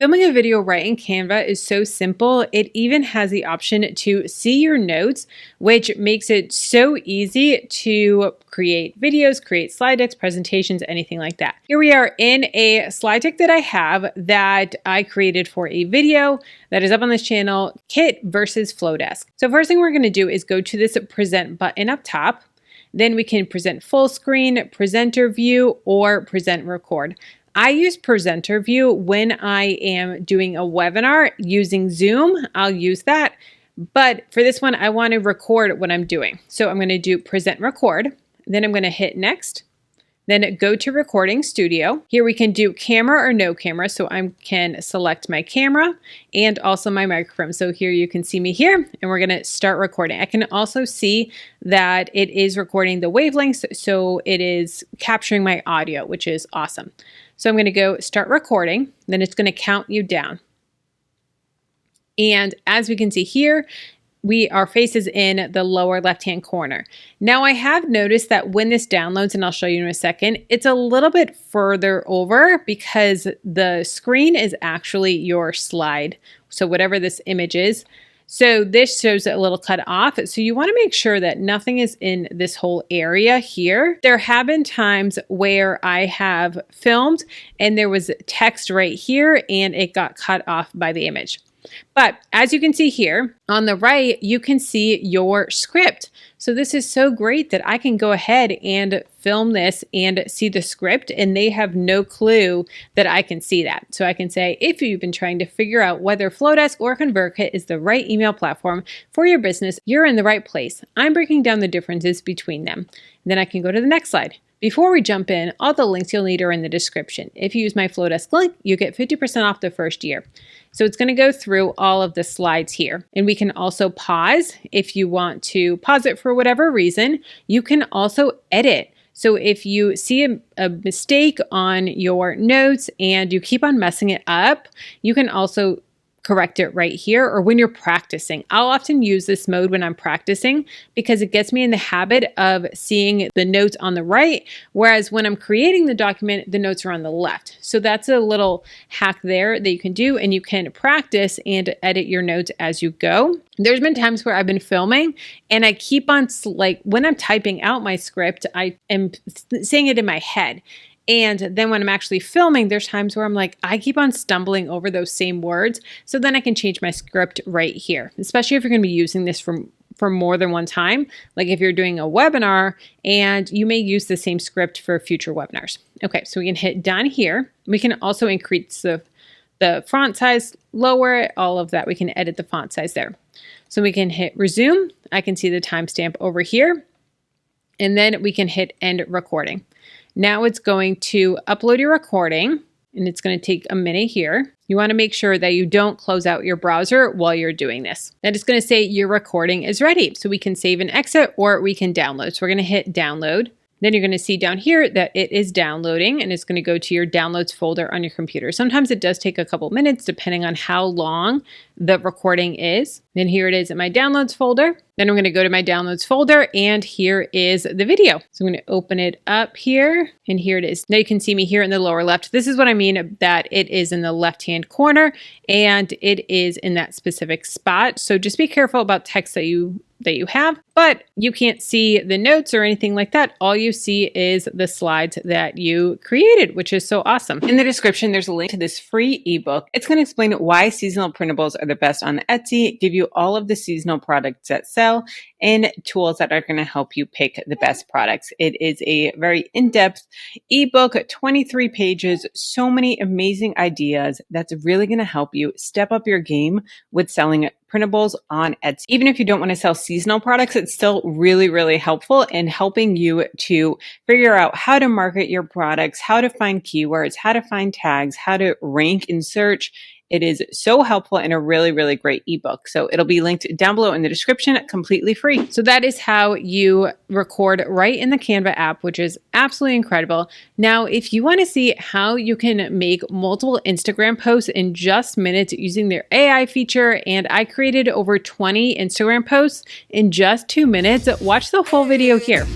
Filming a video right in Canva is so simple. It even has the option to see your notes, which makes it so easy to create videos, create slide decks, presentations, anything like that. Here we are in a slide deck that I have that I created for a video that is up on this channel, Kit versus Flowdesk. So first thing we're going to do is go to this present button up top. Then we can present full screen, presenter view, or present record. I use presenter view when I am doing a webinar using Zoom. I'll use that. But for this one, I want to record what I'm doing. So I'm going to do present record. Then I'm going to hit next. Then go to recording studio. Here we can do camera or no camera. So I can select my camera and also my microphone. So here you can see me here and we're going to start recording. I can also see that it is recording the wavelengths. So it is capturing my audio, which is awesome. So I'm going to go start recording. Then it's going to count you down. And as we can see here, our face is in the lower left-hand corner. Now I have noticed that when this downloads, and I'll show you in a second, it's a little bit further over because the screen is actually your slide. So whatever this image is. So this shows it a little cut off. So you want to make sure that nothing is in this whole area here. There have been times where I have filmed and there was text right here and it got cut off by the image. But as you can see here on the right, you can see your script. So this is so great that I can go ahead and film this and see the script and they have no clue that I can see that. So I can say, if you've been trying to figure out whether Flowdesk or ConvertKit is the right email platform for your business, you're in the right place. I'm breaking down the differences between them. And then I can go to the next slide. Before we jump in, all the links you'll need are in the description. If you use my Flowdesk link, you get 50% off the first year. So it's going to go through all of the slides here. And we can also pause if you want to pause it for whatever reason. You can also edit. So if you see a mistake on your notes and you keep on messing it up, you can also correct it right here or when you're practicing. I'll often use this mode when I'm practicing because it gets me in the habit of seeing the notes on the right, whereas when I'm creating the document, the notes are on the left. So that's a little hack there that you can do, and you can practice and edit your notes as you go. There's been times where I've been filming and I keep on, like when I'm typing out my script, I am saying it in my head. And then when I'm actually filming, there's times where I'm like, I keep on stumbling over those same words. So then I can change my script right here, especially if you're going to be using this for more than one time. Like if you're doing a webinar and you may use the same script for future webinars. Okay, so we can hit done here. We can also increase the font size, lower it, all of that. We can edit the font size there. So we can hit resume. I can see the timestamp over here. And then we can hit end recording. Now it's going to upload your recording and it's going to take a minute here. You want to make sure that you don't close out your browser while you're doing this. And it's going to say your recording is ready. So we can save and exit or we can download. So we're going to hit download. Then you're going to see down here that it is downloading and it's going to go to your downloads folder on your computer. Sometimes it does take a couple minutes depending on how long the recording is. Then here it is in my downloads folder. Then I'm going to go to my downloads folder and here is the video. So I'm going to open it up here and here it is. Now you can see me here in the lower left. This is what I mean that it is in the left-hand corner and it is in that specific spot. So just be careful about text that you have, but you can't see the notes or anything like that. All you see is the slides that you created, which is so awesome. In the description, there's a link to this free ebook. It's going to explain why seasonal printables are the best on Etsy, give you all of the seasonal products that sell, and tools that are going to help you pick the best products. It is a very in-depth ebook, 23 pages, so many amazing ideas that's really going to help you step up your game with selling printables on Etsy. Even if you don't want to sell seasonal products, it's still really, really helpful in helping you to figure out how to market your products, how to find keywords, how to find tags, how to rank in search. It is so helpful and a really, really great ebook. So it'll be linked down below in the description, completely free. So that is how you record right in the Canva app, which is absolutely incredible. Now, if you want to see how you can make multiple Instagram posts in just minutes using their AI feature, and I created over 20 Instagram posts in just 2 minutes, watch the full video here.